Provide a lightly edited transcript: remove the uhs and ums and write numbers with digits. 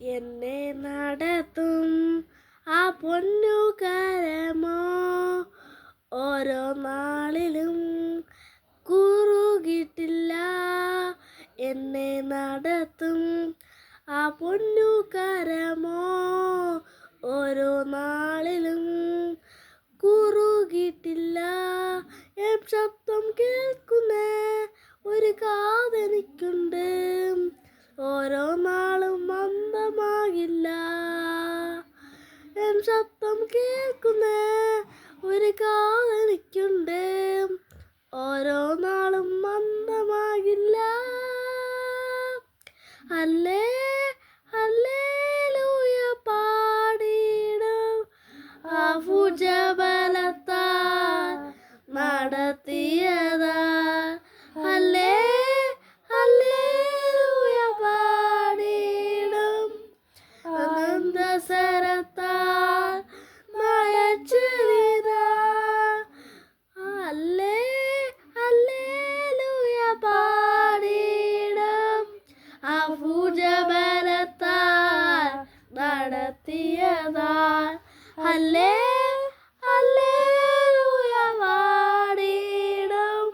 എന്നെ നടത്തും ആ പൊന്നുകരമോ ഓരോ നാളിലും കുറുകിട്ടില്ല. എന്നെ നടത്തും ആ പൊന്നുകരമോ ഓരോ നാളിലും കുറുകിട്ടില്ല. എൻ ശബ്ദം കേൾക്കുന്ന ഒരു കാതെനിക്കുണ്ട്, ഓരോ നാളും മന്ദമാകില്ല. എൻ ശബ്ദം കേൾക്കുന്ന ഒരു കാതെനിക്കുണ്ട്, ഓരോ നാളും മന്ദമാകില്ല. ഹല്ലേ ഹല്ലേലൂയ പാടിടും ആ ഭുജബലത്താൽ നടത്തിയതാ. ഹല്ലേ ഹല്ലേലൂയ പാടിടും അനന്തസരത്താൽ നയിച്ചതിതാ. ഹല്ലേ ഹല്ലേലൂയ പാടിടും ആ ഭുജബലത്താൽ നടത്തിയതാൽ. ഹല്ലേ ഹല്ലേലൂയ പാടിടും